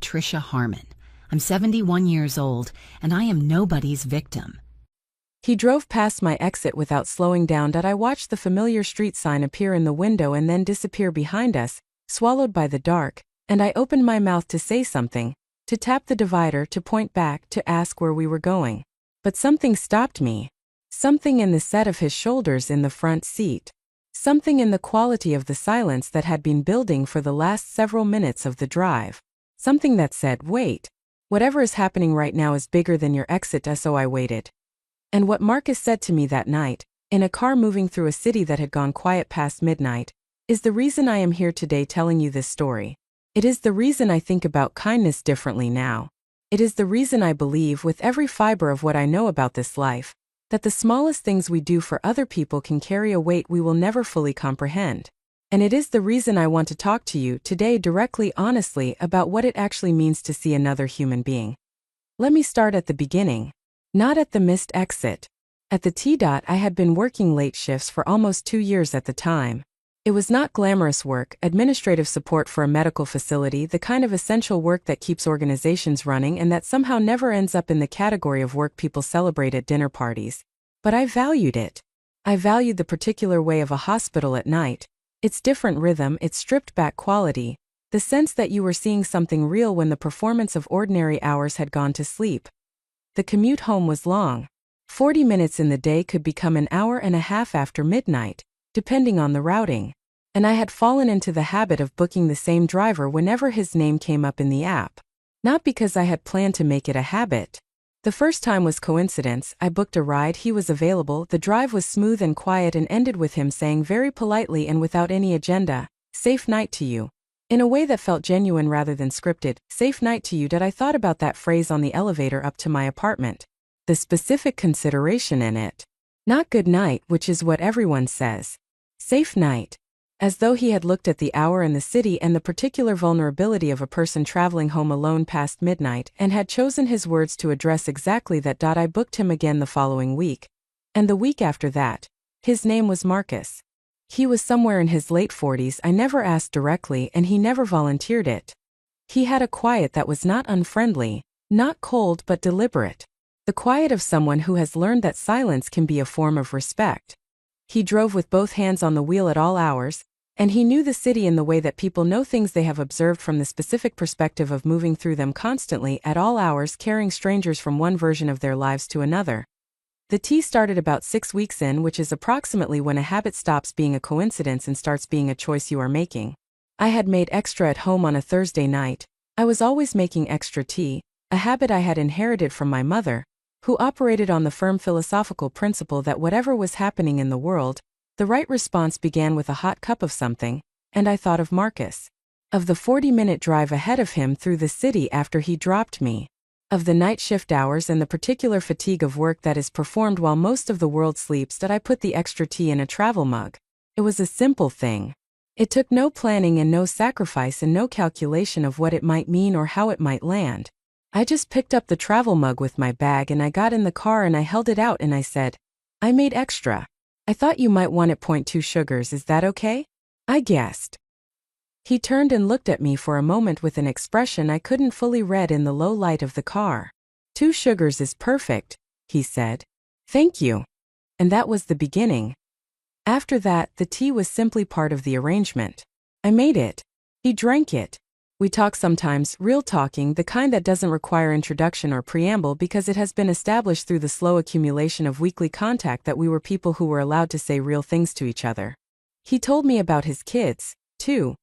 Patricia Harmon. I'm 71 years old, and I am nobody's victim. He drove past my exit without slowing down. I watched the familiar street sign appear in the window and then disappear behind us, swallowed by the dark, and I opened my mouth to say something, to tap the divider, to point back, to ask where we were going. But something stopped me. Something in the set of his shoulders in the front seat. Something in the quality of the silence that had been building for the last several minutes of the drive. Something that said, wait. Whatever is happening right now is bigger than your exit, so I waited. And what Marcus said to me that night, in a car moving through a city that had gone quiet past midnight, is the reason I am here today telling you this story. It is the reason I think about kindness differently now. It is the reason I believe with every fiber of what I know about this life, that the smallest things we do for other people can carry a weight we will never fully comprehend. And it is the reason I want to talk to you today directly, honestly, about what it actually means to see another human being. Let me start at the beginning. Not at the missed exit. At the T-dot, I had been working late shifts for almost 2 years at the time. It was not glamorous work, administrative support for a medical facility, the kind of essential work that keeps organizations running and that somehow never ends up in the category of work people celebrate at dinner parties. But I valued it. I valued the particular way of a hospital at night, its different rhythm, its stripped-back quality, the sense that you were seeing something real when the performance of ordinary hours had gone to sleep. The commute home was long. 40 minutes in the day could become an hour and a half after midnight, depending on the routing. And I had fallen into the habit of booking the same driver whenever his name came up in the app. Not because I had planned to make it a habit. The first time was coincidence. I booked a ride, he was available, the drive was smooth and quiet and ended with him saying very politely and without any agenda, "Safe night to you." In a way that felt genuine rather than scripted. "Safe night to you." I thought about that phrase on the elevator up to my apartment. The specific consideration in it. Not good night, which is what everyone says. Safe night. As though he had looked at the hour and the city and the particular vulnerability of a person traveling home alone past midnight and had chosen his words to address exactly that. I booked him again the following week. And the week after that. His name was Marcus. He was somewhere in his late 40s. I never asked directly and he never volunteered it. He had a quiet that was not unfriendly, not cold but deliberate. The quiet of someone who has learned that silence can be a form of respect. He drove with both hands on the wheel at all hours, and he knew the city in the way that people know things they have observed from the specific perspective of moving through them constantly at all hours, carrying strangers from one version of their lives to another. The T started about 6 weeks in, which is approximately when a habit stops being a coincidence and starts being a choice you are making. I had made extra at home on a Thursday night. I was always making extra tea, a habit I had inherited from my mother, who operated on the firm philosophical principle that whatever was happening in the world, the right response began with a hot cup of something, and I thought of Marcus. Of the 40-minute drive ahead of him through the city after he dropped me. Of the night shift hours and the particular fatigue of work that is performed while most of the world sleeps. I put the extra tea in a travel mug. It was a simple thing. It took no planning and no sacrifice and no calculation of what it might mean or how it might land. I just picked up the travel mug with my bag and I got in the car and I held it out and I said, "I made extra. I thought you might want it. 0.2 sugars, is that okay?" I guessed. He turned and looked at me for a moment with an expression I couldn't fully read in the low light of the car. "2 sugars is perfect," he said. "Thank you." And that was the beginning. After that, the tea was simply part of the arrangement. I made it. He drank it. We talk sometimes, real talking, the kind that doesn't require introduction or preamble because it has been established through the slow accumulation of weekly contact that we were people who were allowed to say real things to each other. He told me about his kids, too.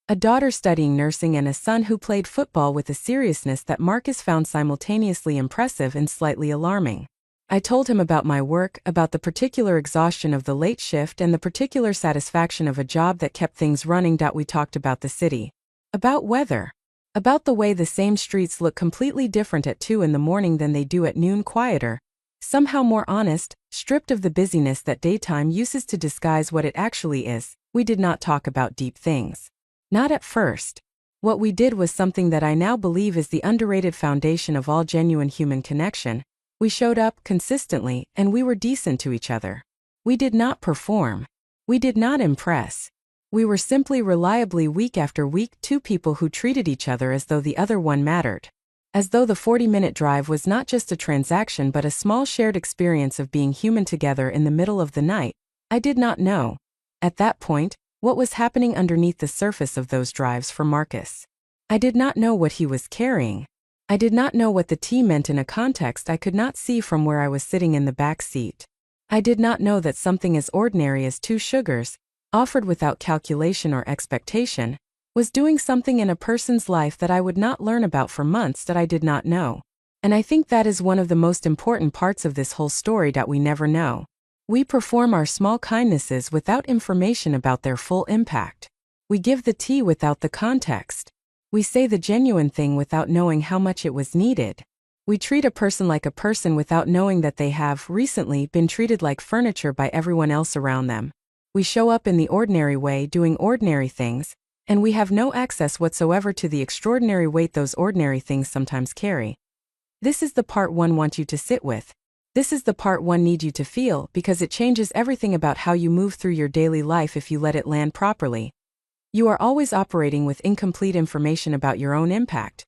A daughter studying nursing and a son who played football with a seriousness that Marcus found simultaneously impressive and slightly alarming. I told him about my work, about the particular exhaustion of the late shift and the particular satisfaction of a job that kept things running. We talked about the city. About weather. About the way the same streets look completely different at 2 in the morning than they do at noon, quieter, somehow more honest, stripped of the busyness that daytime uses to disguise what it actually is. We did not talk about deep things. Not at first. What we did was something that I now believe is the underrated foundation of all genuine human connection. We showed up consistently, and we were decent to each other. We did not perform. We did not impress. We were simply reliably week after week two people who treated each other as though the other one mattered. As though the 40-minute drive was not just a transaction but a small shared experience of being human together in the middle of the night. I did not know, at that point, what was happening underneath the surface of those drives for Marcus. I did not know what he was carrying. I did not know what the tea meant in a context I could not see from where I was sitting in the back seat. I did not know that something as ordinary as 2 sugars, offered without calculation or expectation, was doing something in a person's life that I would not learn about for months that I did not know. And I think that is one of the most important parts of this whole story that we never know. We perform our small kindnesses without information about their full impact. We give the tea without the context. We say the genuine thing without knowing how much it was needed. We treat a person like a person without knowing that they have recently been treated like furniture by everyone else around them. We show up in the ordinary way doing ordinary things, and we have no access whatsoever to the extraordinary weight those ordinary things sometimes carry. This is the part one wants you to sit with. This is the part one needs you to feel because it changes everything about how you move through your daily life if you let it land properly. You are always operating with incomplete information about your own impact.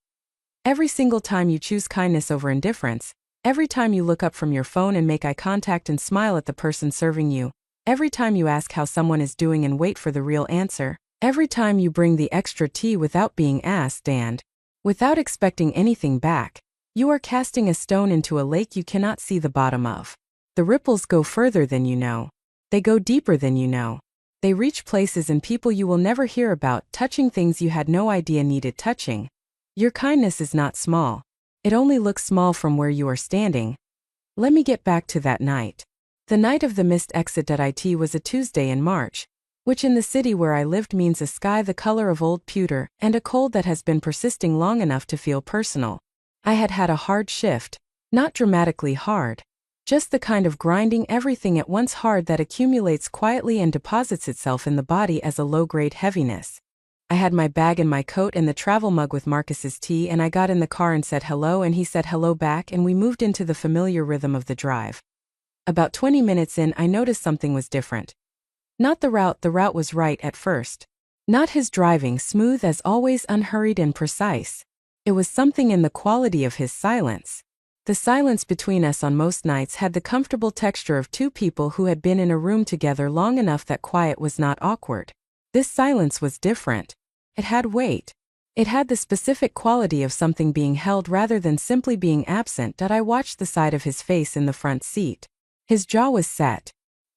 Every single time you choose kindness over indifference, every time you look up from your phone and make eye contact and smile at the person serving you, every time you ask how someone is doing and wait for the real answer, every time you bring the extra tea without being asked and, without expecting anything back, you are casting a stone into a lake you cannot see the bottom of. The ripples go further than you know. They go deeper than you know. They reach places and people you will never hear about, touching things you had no idea needed touching. Your kindness is not small. It only looks small from where you are standing. Let me get back to that night. The night of the missed exit at IT was a Tuesday in March, which in the city where I lived means a sky the color of old pewter and a cold that has been persisting long enough to feel personal. I had had a hard shift, not dramatically hard, just the kind of grinding everything at once hard that accumulates quietly and deposits itself in the body as a low-grade heaviness. I had my bag and my coat and the travel mug with Marcus's tea, and I got in the car and said hello, and he said hello back, and we moved into the familiar rhythm of the drive. About 20 minutes in, I noticed something was different. Not the route was right at first. Not his driving, smooth as always, unhurried and precise. It was something in the quality of his silence. The silence between us on most nights had the comfortable texture of two people who had been in a room together long enough that quiet was not awkward. This silence was different. It had weight. It had the specific quality of something being held rather than simply being absent. I watched the side of his face in the front seat. His jaw was set.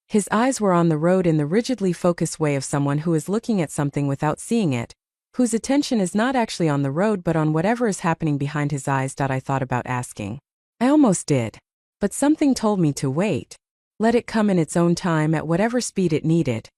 His eyes were on the road in the rigidly focused way of someone who is looking at something without seeing it, whose attention is not actually on the road but on whatever is happening behind his eyes. I thought about asking. I almost did. But something told me to wait. Let it come in its own time at whatever speed it needed.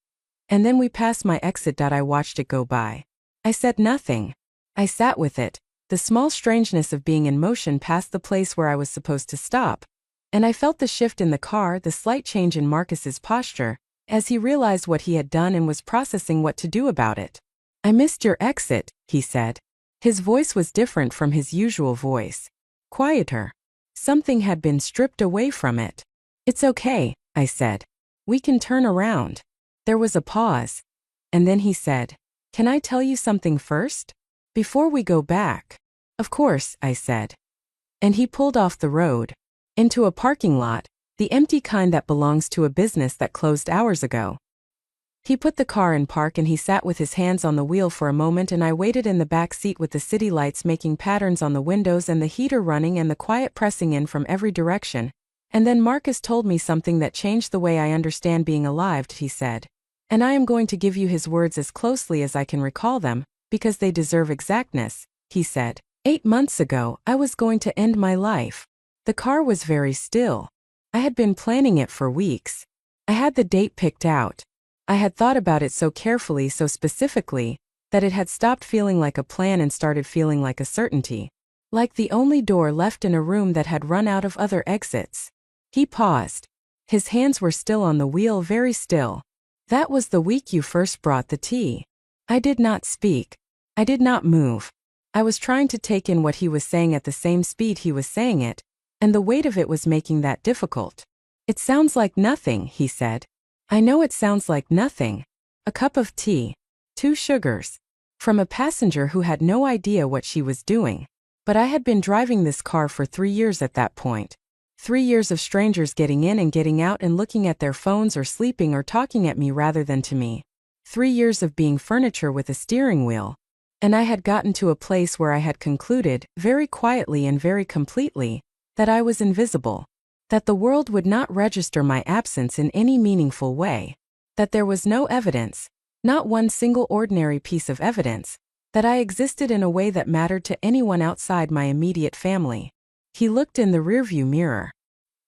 And then we passed my exit. I watched it go by. I said nothing. I sat with it, the small strangeness of being in motion past the place where I was supposed to stop. And I felt the shift in the car, the slight change in Marcus's posture, as he realized what he had done and was processing what to do about it. I missed your exit, he said. His voice was different from his usual voice. Quieter. Something had been stripped away from it. It's okay, I said. We can turn around. There was a pause. And then he said, Can I tell you something first? Before we go back? Of course, I said. And he pulled off the road. Into a parking lot, the empty kind that belongs to a business that closed hours ago. He put the car in park and he sat with his hands on the wheel for a moment, and I waited in the back seat with the city lights making patterns on the windows and the heater running and the quiet pressing in from every direction. And then Marcus told me something that changed the way I understand being alive, he said. And I am going to give you his words as closely as I can recall them, because they deserve exactness, he said. 8 months ago, I was going to end my life. The car was very still. I had been planning it for weeks. I had the date picked out. I had thought about it so carefully, so specifically, that it had stopped feeling like a plan and started feeling like a certainty. Like the only door left in a room that had run out of other exits. He paused. His hands were still on the wheel, very still. That was the week you first brought the tea. I did not speak. I did not move. I was trying to take in what he was saying at the same speed he was saying it, and the weight of it was making that difficult. It sounds like nothing, he said. I know it sounds like nothing. A cup of tea. 2 sugars. From a passenger who had no idea what she was doing. But I had been driving this car for 3 years at that point. 3 years of strangers getting in and getting out and looking at their phones or sleeping or talking at me rather than to me. 3 years of being furniture with a steering wheel. And I had gotten to a place where I had concluded, very quietly and very completely, that I was invisible. That the world would not register my absence in any meaningful way. That there was no evidence, not one single ordinary piece of evidence, that I existed in a way that mattered to anyone outside my immediate family. He looked in the rearview mirror.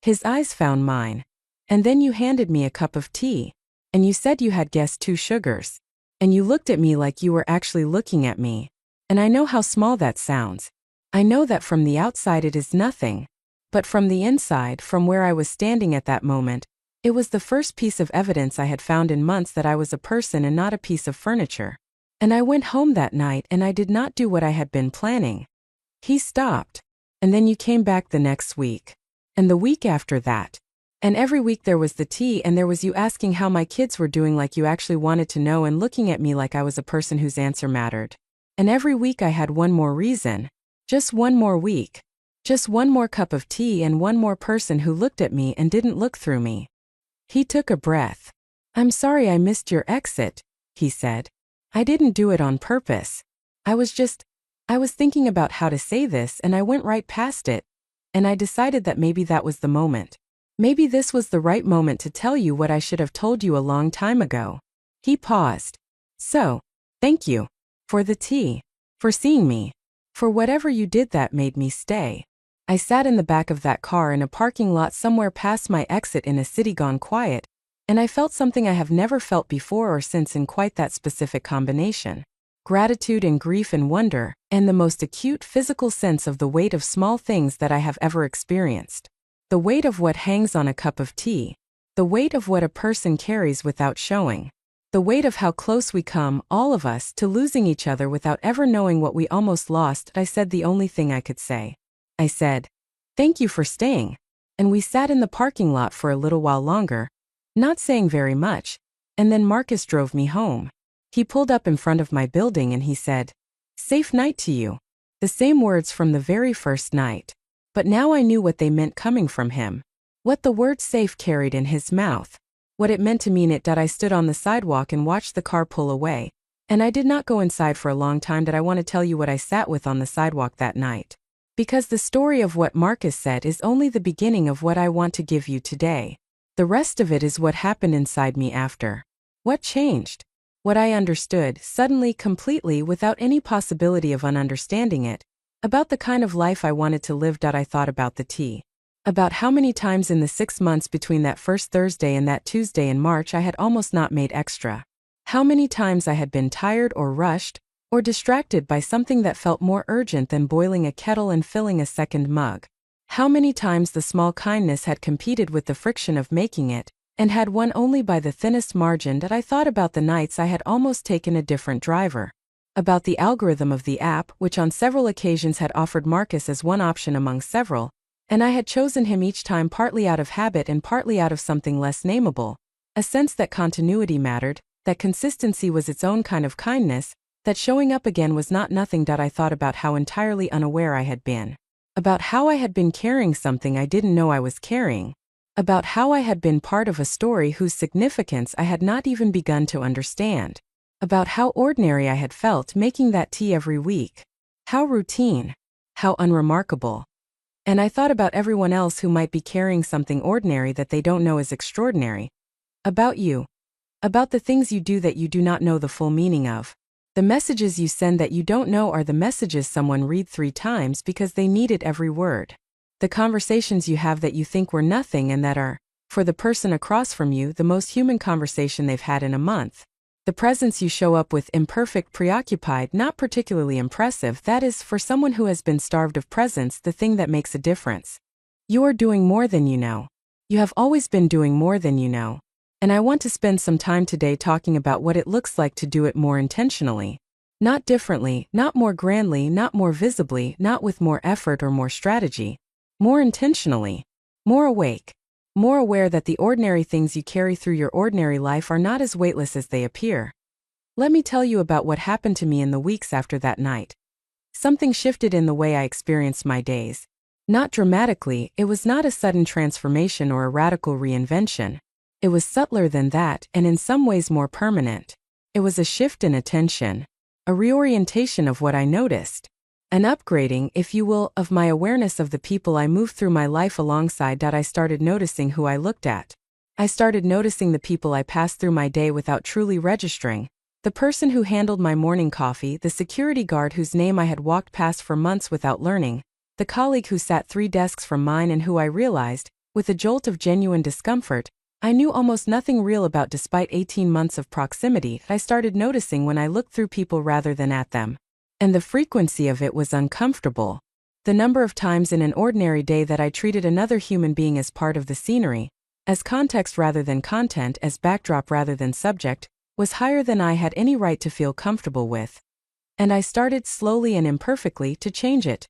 His eyes found mine. And then you handed me a cup of tea. And you said you had guessed 2 sugars. And you looked at me like you were actually looking at me. And I know how small that sounds. I know that from the outside it is nothing. But from the inside, from where I was standing at that moment, it was the first piece of evidence I had found in months that I was a person and not a piece of furniture. And I went home that night and I did not do what I had been planning. He stopped. And then you came back the next week. And the week after that. And every week there was the tea and there was you asking how my kids were doing like you actually wanted to know and looking at me like I was a person whose answer mattered. And every week I had one more reason. Just one more week. Just one more cup of tea and one more person who looked at me and didn't look through me. He took a breath. "I'm sorry I missed your exit," he said. "I didn't do it on purpose. I was thinking about how to say this and I went right past it. And I decided that maybe that was the moment. Maybe this was the right moment to tell you what I should have told you a long time ago." He paused. "So, thank you. For the tea. For seeing me. For whatever you did that made me stay." I sat in the back of that car in a parking lot somewhere past my exit in a city gone quiet, and I felt something I have never felt before or since in quite that specific combination. Gratitude and grief and wonder, and the most acute physical sense of the weight of small things that I have ever experienced. The weight of what hangs on a cup of tea. The weight of what a person carries without showing. The weight of how close we come, all of us, to losing each other without ever knowing what we almost lost. I said the only thing I could say. I said, "Thank you for staying." And we sat in the parking lot for a little while longer, not saying very much, and then Marcus drove me home. He pulled up in front of my building and he said, "Safe night to you." The same words from the very first night. But now I knew what they meant coming from him. What the word safe carried in his mouth. What it meant to mean it. That I stood on the sidewalk and watched the car pull away. And I did not go inside for a long time. That I want to tell you what I sat with on the sidewalk that night. Because the story of what Marcus said is only the beginning of what I want to give you today. The rest of it is what happened inside me after. What changed? What I understood, suddenly, completely, without any possibility of ununderstanding it. About the kind of life I wanted to live. I thought about the tea. About how many times in the 6 months between that first Thursday and that Tuesday in March I had almost not made extra. How many times I had been tired or rushed, or distracted by something that felt more urgent than boiling a kettle and filling a second mug. How many times the small kindness had competed with the friction of making it, and had won only by the thinnest margin. That I thought about the nights I had almost taken a different driver. About the algorithm of the app, which on several occasions had offered Marcus as one option among several, and I had chosen him each time partly out of habit and partly out of something less nameable. A sense that continuity mattered, that consistency was its own kind of kindness, that showing up again was not nothing. I thought about how entirely unaware I had been. About how I had been carrying something I didn't know I was carrying. About how I had been part of a story whose significance I had not even begun to understand. About how ordinary I had felt making that tea every week. How routine. How unremarkable. And I thought about everyone else who might be carrying something ordinary that they don't know is extraordinary. About you. About the things you do that you do not know the full meaning of. The messages you send that you don't know are the messages someone read 3 times because they needed every word. The conversations you have that you think were nothing and that are, for the person across from you, the most human conversation they've had in a month. The presence you show up with, imperfect, preoccupied, not particularly impressive. That is, for someone who has been starved of presence, the thing that makes a difference. You are doing more than you know. You have always been doing more than you know. And I want to spend some time today talking about what it looks like to do it more intentionally. Not differently, not more grandly, not more visibly, not with more effort or more strategy. More intentionally. More awake. more aware that the ordinary things you carry through your ordinary life are not as weightless as they appear. Let me tell you about what happened to me in the weeks after that night. Something shifted in the way I experienced my days. Not dramatically, it was not a sudden transformation or a radical reinvention. It was subtler than that and in some ways more permanent. It was a shift in attention, a reorientation of what I noticed. An upgrading, if you will, of my awareness of the people I moved through my life alongside. I started noticing who I looked at. I started noticing the people I passed through my day without truly registering. The person who handled my morning coffee, the security guard whose name I had walked past for months without learning, the colleague who sat 3 desks from mine and who I realized, with a jolt of genuine discomfort, I knew almost nothing real about despite 18 months of proximity. I started noticing when I looked through people rather than at them. And the frequency of it was uncomfortable. The number of times in an ordinary day that I treated another human being as part of the scenery, as context rather than content, as backdrop rather than subject, was higher than I had any right to feel comfortable with. And I started slowly and imperfectly to change it.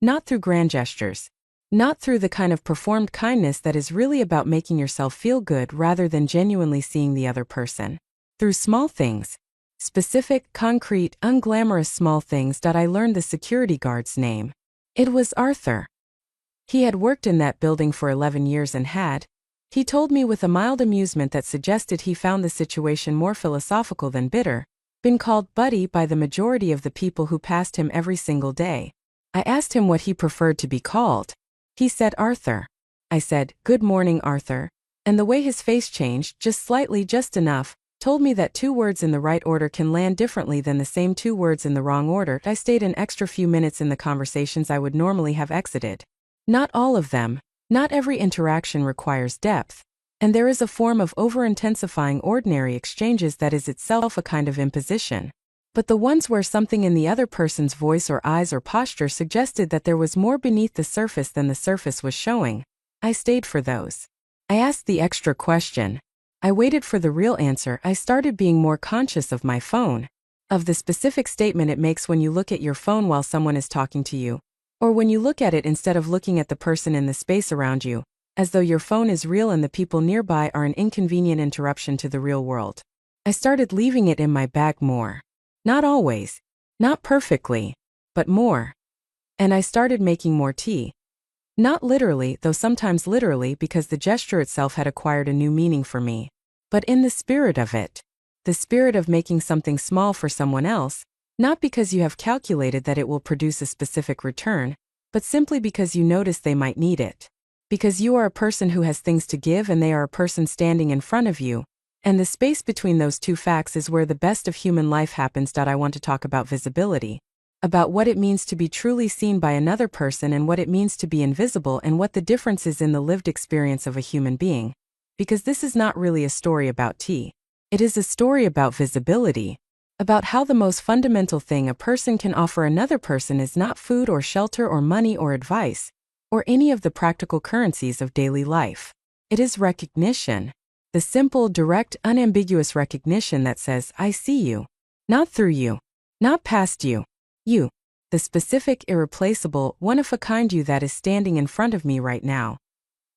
Not through grand gestures. Not through the kind of performed kindness that is really about making yourself feel good rather than genuinely seeing the other person. Through small things. Specific, concrete, unglamorous small things. I learned the security guard's name. It was Arthur. He had worked in that building for 11 years and had, he told me with a mild amusement that suggested he found the situation more philosophical than bitter, been called Buddy by the majority of the people who passed him every single day. I asked him what he preferred to be called. He said Arthur. I said, "Good morning, Arthur," and the way his face changed, just slightly, just enough, told me that 2 words in the right order can land differently than the same 2 words in the wrong order. I stayed an extra few minutes in the conversations I would normally have exited. Not all of them, not every interaction requires depth, and there is a form of over-intensifying ordinary exchanges that is itself a kind of imposition. But the ones where something in the other person's voice or eyes or posture suggested that there was more beneath the surface than the surface was showing, I stayed for those. I asked the extra question. I waited for the real answer. I started being more conscious of my phone, of the specific statement it makes when you look at your phone while someone is talking to you, or when you look at it instead of looking at the person in the space around you, as though your phone is real and the people nearby are an inconvenient interruption to the real world. I started leaving it in my bag more. Not always, not perfectly, but more. And I started making more tea. Not literally, though sometimes literally, because the gesture itself had acquired a new meaning for me, but in the spirit of it. The spirit of making something small for someone else, not because you have calculated that it will produce a specific return, but simply because you notice they might need it. Because you are a person who has things to give and they are a person standing in front of you. And the space between those two facts is where the best of human life happens. I want to talk about visibility. About what it means to be truly seen by another person and what it means to be invisible and what the difference is in the lived experience of a human being. Because this is not really a story about tea. It is a story about visibility. About how the most fundamental thing a person can offer another person is not food or shelter or money or advice, or any of the practical currencies of daily life. It is recognition. The simple, direct, unambiguous recognition that says, I see you. Not through you. Not past you. You. The specific, irreplaceable, one-of-a-kind you that is standing in front of me right now.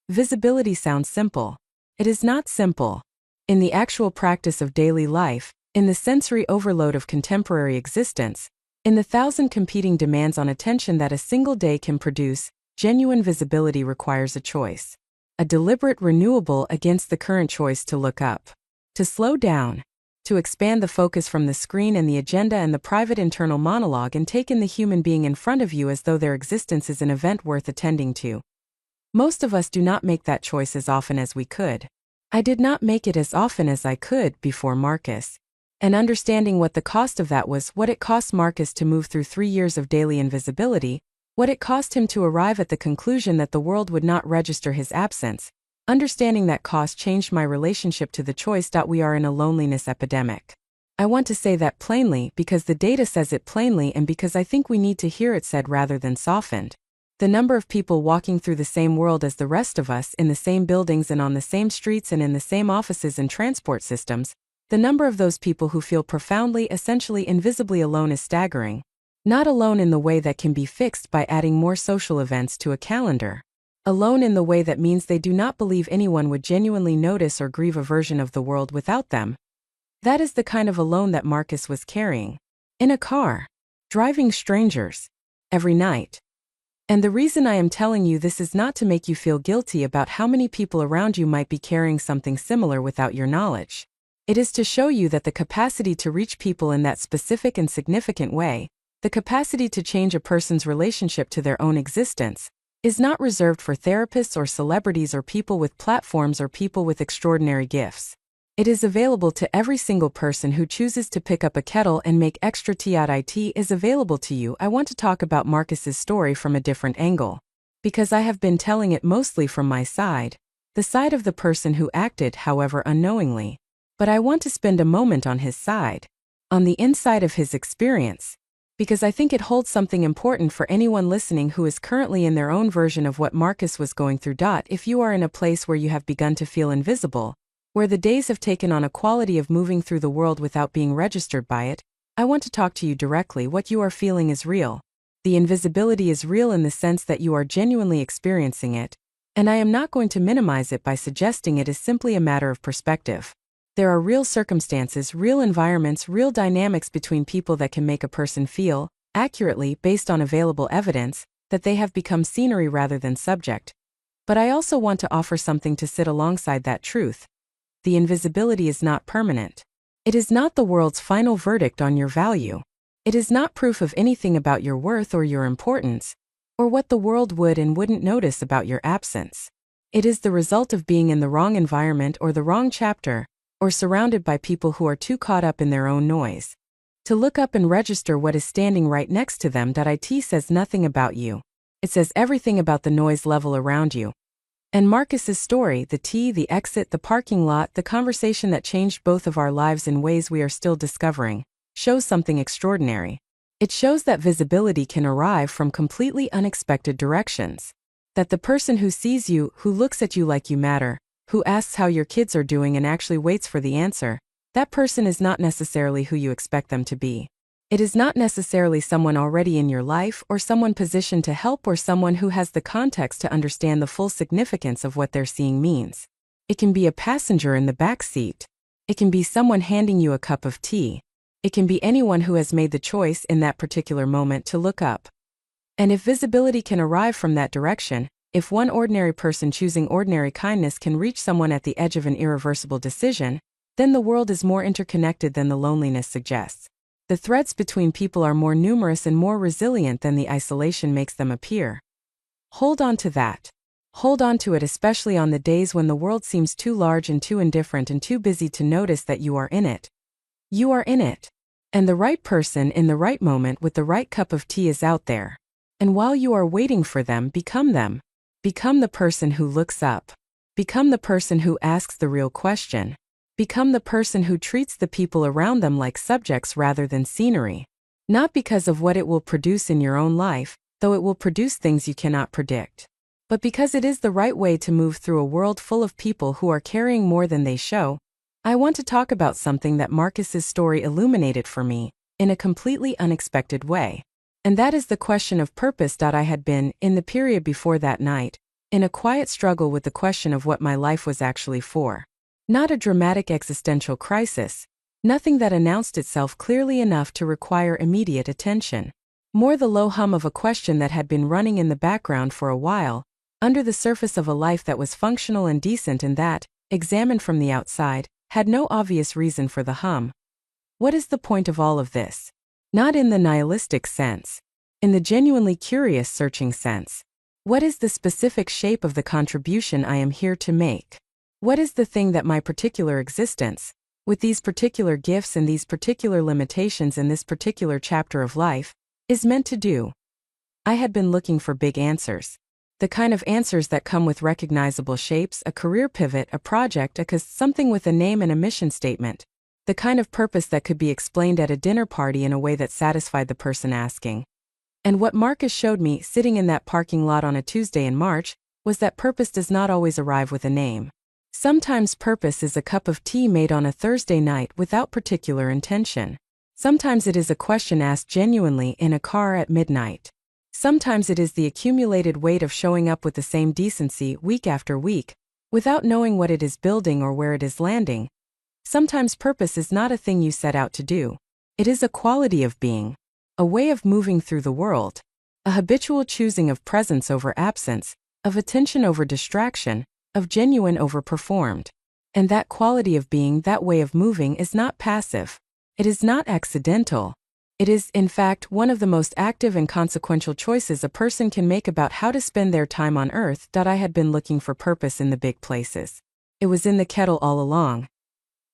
Visibility sounds simple. It is not simple. In the actual practice of daily life, in the sensory overload of contemporary existence, in the 1,000 competing demands on attention that a single day can produce, genuine visibility requires a choice. A deliberate renewal against the current choice to look up. To slow down. To expand the focus from the screen and the agenda and the private internal monologue and take in the human being in front of you as though their existence is an event worth attending to. Most of us do not make that choice as often as we could. I did not make it as often as I could before Marcus. And understanding what the cost of that was, what it cost Marcus to move through 3 years of daily invisibility, what it cost him to arrive at the conclusion that the world would not register his absence. Understanding that cost changed my relationship to the choice. We are in a loneliness epidemic. I want to say that plainly because the data says it plainly and because I think we need to hear it said rather than softened. The number of people walking through the same world as the rest of us, in the same buildings and on the same streets and in the same offices and transport systems, the number of those people who feel profoundly, essentially invisibly alone is staggering. Not alone in the way that can be fixed by adding more social events to a calendar. Alone in the way that means they do not believe anyone would genuinely notice or grieve a version of the world without them. That is the kind of alone that Marcus was carrying. In a car. Driving strangers. Every night. And the reason I am telling you this is not to make you feel guilty about how many people around you might be carrying something similar without your knowledge. It is to show you that the capacity to reach people in that specific and significant way, the capacity to change a person's relationship to their own existence, is not reserved for therapists or celebrities or people with platforms or people with extraordinary gifts. It is available to every single person who chooses to pick up a kettle and make extra tea out. It is available to you. I want to talk about Marcus's story from a different angle. Because I have been telling it mostly from my side, the side of the person who acted, however unknowingly. But I want to spend a moment on his side, on the inside of his experience, because I think it holds something important for anyone listening who is currently in their own version of what Marcus was going through. If you are in a place where you have begun to feel invisible, where the days have taken on a quality of moving through the world without being registered by it, I want to talk to you directly. What you are feeling is real. The invisibility is real in the sense that you are genuinely experiencing it, and I am not going to minimize it by suggesting it is simply a matter of perspective. There are real circumstances, real environments, real dynamics between people that can make a person feel, accurately based on available evidence, that they have become scenery rather than subject. But I also want to offer something to sit alongside that truth. The invisibility is not permanent. It is not the world's final verdict on your value. It is not proof of anything about your worth or your importance, or what the world would and wouldn't notice about your absence. It is the result of being in the wrong environment or the wrong chapter, or surrounded by people who are too caught up in their own noise to look up and register what is standing right next to them. It says nothing about you. It says everything about the noise level around you. And Marcus's story, the tea, the exit, the parking lot, the conversation that changed both of our lives in ways we are still discovering, shows something extraordinary. It shows that visibility can arrive from completely unexpected directions. That the person who sees you, who looks at you like you matter, who asks how your kids are doing and actually waits for the answer, that person is not necessarily who you expect them to be. It is not necessarily someone already in your life or someone positioned to help or someone who has the context to understand the full significance of what they're seeing means. It can be a passenger in the back seat. It can be someone handing you a cup of tea. It can be anyone who has made the choice in that particular moment to look up. And if visibility can arrive from that direction, if one ordinary person choosing ordinary kindness can reach someone at the edge of an irreversible decision, then the world is more interconnected than the loneliness suggests. The threads between people are more numerous and more resilient than the isolation makes them appear. Hold on to that. Hold on to it, especially on the days when the world seems too large and too indifferent and too busy to notice that you are in it. You are in it. And the right person in the right moment with the right cup of tea is out there. And while you are waiting for them, become them. Become the person who looks up. Become the person who asks the real question. Become the person who treats the people around them like subjects rather than scenery. Not because of what it will produce in your own life, though it will produce things you cannot predict. But because it is the right way to move through a world full of people who are carrying more than they show. I want to talk about something that Marcus's story illuminated for me, in a completely unexpected way. And that is the question of purpose. I had been, in the period before that night, in a quiet struggle with the question of what my life was actually for. Not a dramatic existential crisis, nothing that announced itself clearly enough to require immediate attention. More the low hum of a question that had been running in the background for a while, under the surface of a life that was functional and decent and that, examined from the outside, had no obvious reason for the hum. What is the point of all of this? Not in the nihilistic sense. In the genuinely curious searching sense. What is the specific shape of the contribution I am here to make? What is the thing that my particular existence, with these particular gifts and these particular limitations in this particular chapter of life, is meant to do? I had been looking for big answers. The kind of answers that come with recognizable shapes, a career pivot, a project, something with a name and a mission statement. The kind of purpose that could be explained at a dinner party in a way that satisfied the person asking. And what Marcus showed me, sitting in that parking lot on a Tuesday in March, was that purpose does not always arrive with a name. Sometimes purpose is a cup of tea made on a Thursday night without particular intention. Sometimes it is a question asked genuinely in a car at midnight. Sometimes it is the accumulated weight of showing up with the same decency week after week, without knowing what it is building or where it is landing. Sometimes purpose is not a thing you set out to do. It is a quality of being, a way of moving through the world, a habitual choosing of presence over absence, of attention over distraction, of genuine over performed. And that quality of being, that way of moving, is not passive. It is not accidental. It is, in fact, one of the most active and consequential choices a person can make about how to spend their time on earth. I had been looking for purpose in the big places. It was in the kettle all along.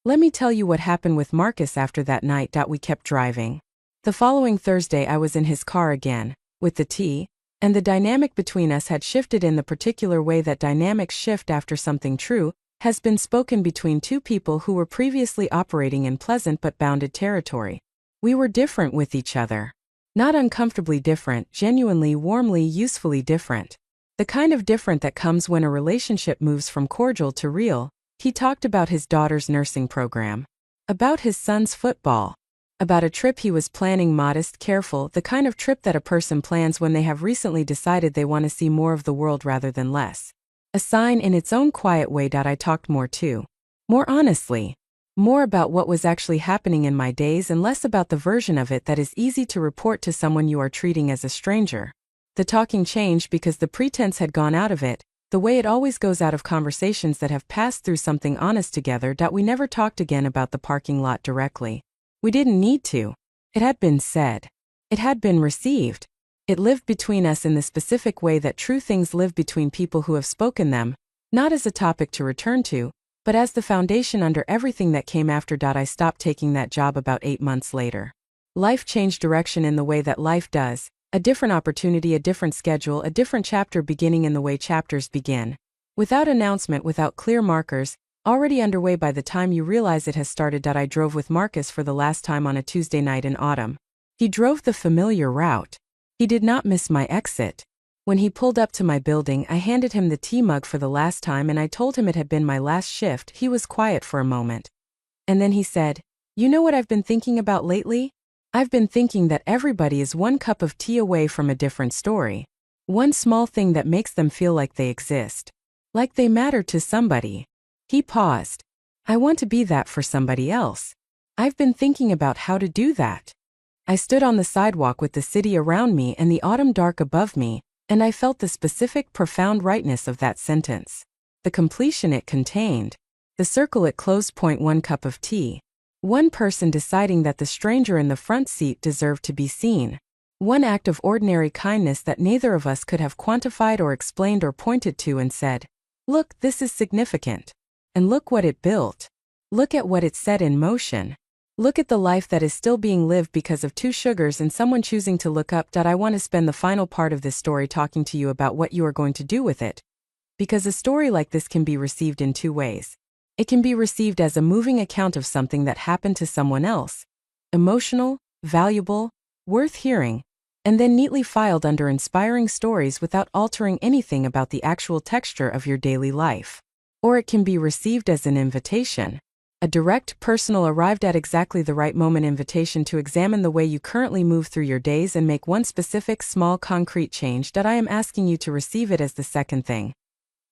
Let me tell you what happened with Marcus after that night. We kept driving. The following Thursday I was in his car again, with the tea, and the dynamic between us had shifted in the particular way that dynamics shift after something true has been spoken between two people who were previously operating in pleasant but bounded territory. We were different with each other. Not uncomfortably different, genuinely, warmly, usefully different. The kind of different that comes when a relationship moves from cordial to real. He talked about his daughter's nursing program, about his son's football, about a trip he was planning, modest, careful, the kind of trip that a person plans when they have recently decided they want to see more of the world rather than less. A sign in its own quiet way. I talked more too. More honestly. More about what was actually happening in my days and less about the version of it that is easy to report to someone you are treating as a stranger. The talking changed because the pretense had gone out of it, the way it always goes out of conversations that have passed through something honest together. We never talked again about the parking lot directly. We didn't need to. It had been said. It had been received. It lived between us in the specific way that true things live between people who have spoken them, not as a topic to return to, but as the foundation under everything that came after. I stopped taking that job about 8 months later. Life changed direction in the way that life does. A different opportunity, a different schedule, a different chapter beginning in the way chapters begin. Without announcement, without clear markers, already underway by the time you realize it has started. I drove with Marcus for the last time on a Tuesday night in autumn. He drove the familiar route. He did not miss my exit. When he pulled up to my building, I handed him the tea mug for the last time and I told him it had been my last shift. He was quiet for a moment. And then he said, "You know what I've been thinking about lately? I've been thinking that everybody is one cup of tea away from a different story. One small thing that makes them feel like they exist. Like they matter to somebody." He paused. "I want to be that for somebody else. I've been thinking about how to do that." I stood on the sidewalk with the city around me and the autumn dark above me, and I felt the specific, profound rightness of that sentence. The completion it contained. The circle it closed. One cup of tea. One person deciding that the stranger in the front seat deserved to be seen. One act of ordinary kindness that neither of us could have quantified or explained or pointed to and said, "Look, this is significant. And look what it built. Look at what it set in motion. Look at the life that is still being lived because of two sugars and someone choosing to look up." I want to spend the final part of this story talking to you about what you are going to do with it. Because a story like this can be received in two ways. It can be received as a moving account of something that happened to someone else. Emotional, valuable, worth hearing, and then neatly filed under inspiring stories without altering anything about the actual texture of your daily life. Or it can be received as an invitation. A direct, personal, arrived at exactly the right moment invitation to examine the way you currently move through your days and make one specific, small, concrete change. I am asking you to receive it as the second thing.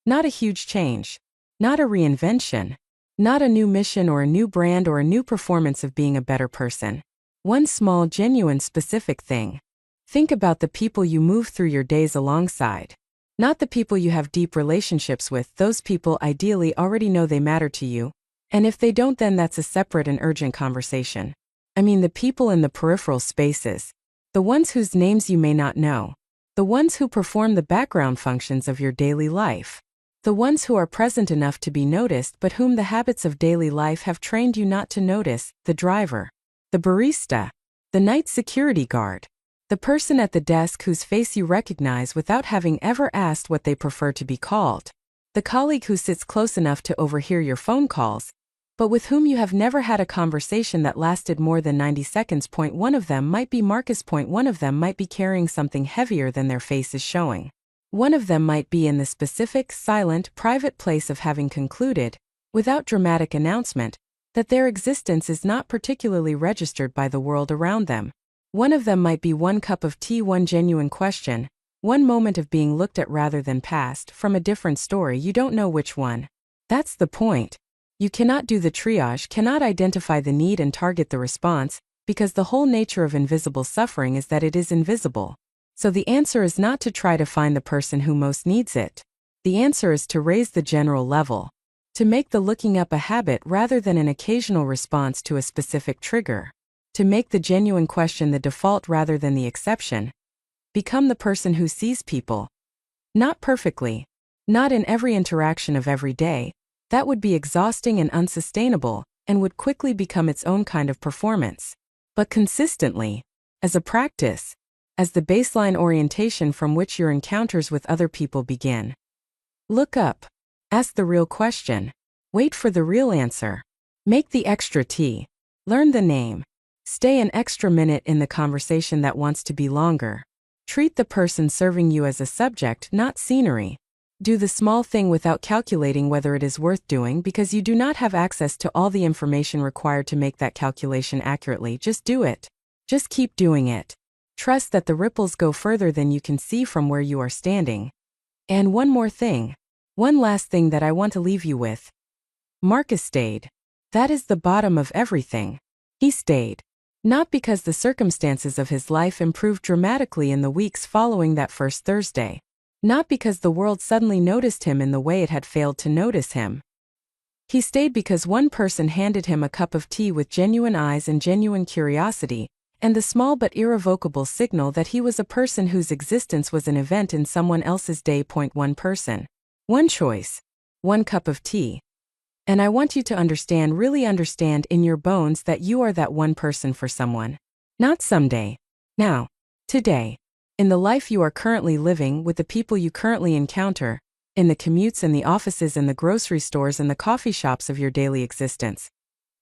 Not a huge change. Not a reinvention. Not a new mission or a new brand or a new performance of being a better person. One small, genuine, specific thing. Think about the people you move through your days alongside. Not the people you have deep relationships with. Those people ideally already know they matter to you. And if they don't, then that's a separate and urgent conversation. I mean the people in the peripheral spaces. The ones whose names you may not know. The ones who perform the background functions of your daily life. The ones who are present enough to be noticed but whom the habits of daily life have trained you not to notice. The driver. The barista. The night security guard. The person at the desk whose face you recognize without having ever asked what they prefer to be called. The colleague who sits close enough to overhear your phone calls, but with whom you have never had a conversation that lasted more than 90 seconds. One of them might be Marcus. One of them might be carrying something heavier than their face is showing. One of them might be in the specific, silent, private place of having concluded, without dramatic announcement, that their existence is not particularly registered by the world around them. One of them might be one cup of tea, one genuine question, one moment of being looked at rather than passed, from a different story. You don't know which one. That's the point. You cannot do the triage, cannot identify the need and target the response, because the whole nature of invisible suffering is that it is invisible. So the answer is not to try to find the person who most needs it. The answer is to raise the general level. To make the looking up a habit rather than an occasional response to a specific trigger. To make the genuine question the default rather than the exception. Become the person who sees people. Not perfectly. Not in every interaction of every day. That would be exhausting and unsustainable, and would quickly become its own kind of performance. But consistently. As a practice. As the baseline orientation from which your encounters with other people begin. Look up. Ask the real question. Wait for the real answer. Make the extra tea. Learn the name. Stay an extra minute in the conversation that wants to be longer. Treat the person serving you as a subject, not scenery. Do the small thing without calculating whether it is worth doing, because you do not have access to all the information required to make that calculation accurately. Just do it. Just keep doing it. Trust that the ripples go further than you can see from where you are standing. And one more thing. One last thing that I want to leave you with. Marcus stayed. That is the bottom of everything. He stayed. Not because the circumstances of his life improved dramatically in the weeks following that first Thursday. Not because the world suddenly noticed him in the way it had failed to notice him. He stayed because one person handed him a cup of tea with genuine eyes and genuine curiosity, and the small but irrevocable signal that he was a person whose existence was an event in someone else's day. One person. One choice. One cup of tea. And I want you to understand, really understand in your bones, that you are that one person for someone. Not someday. Now. Today. In the life you are currently living, with the people you currently encounter, in the commutes and the offices and the grocery stores and the coffee shops of your daily existence.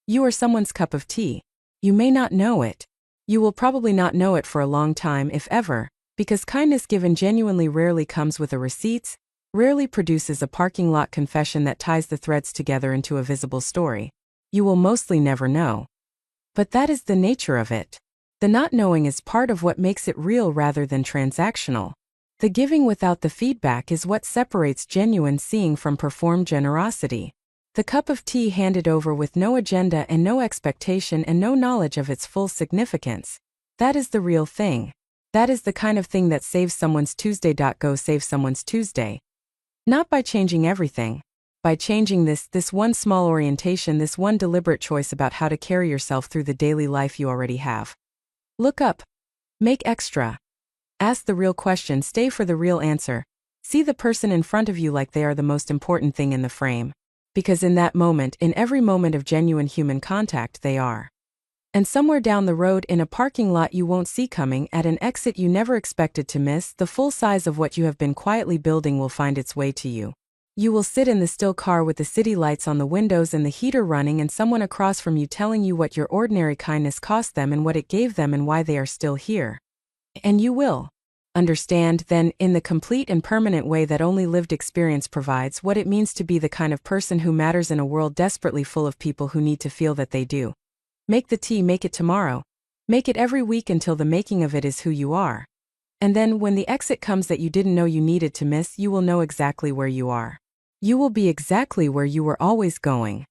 You are someone's cup of tea. You may not know it. You will probably not know it for a long time, if ever, because kindness given genuinely rarely comes with a receipts, rarely produces a parking lot confession that ties the threads together into a visible story. You will mostly never know. But that is the nature of it. The not knowing is part of what makes it real rather than transactional. The giving without the feedback is what separates genuine seeing from performed generosity. The cup of tea handed over with no agenda and no expectation and no knowledge of its full significance. That is the real thing. That is the kind of thing that saves someone's Tuesday. Go save someone's Tuesday. Not by changing everything. By changing this one small orientation, this one deliberate choice about how to carry yourself through the daily life you already have. Look up. Make extra. Ask the real question, stay for the real answer. See the person in front of you like they are the most important thing in the frame. Because in that moment, in every moment of genuine human contact, they are. And somewhere down the road, in a parking lot you won't see coming, at an exit you never expected to miss, the full size of what you have been quietly building will find its way to you. You will sit in the still car with the city lights on the windows and the heater running, and someone across from you telling you what your ordinary kindness cost them and what it gave them and why they are still here. And you will understand then, in the complete and permanent way that only lived experience provides, what it means to be the kind of person who matters in a world desperately full of people who need to feel that they do. Make the tea, make it tomorrow. Make it every week until the making of it is who you are. And then when the exit comes that you didn't know you needed to miss, you will know exactly where you are. You will be exactly where you were always going.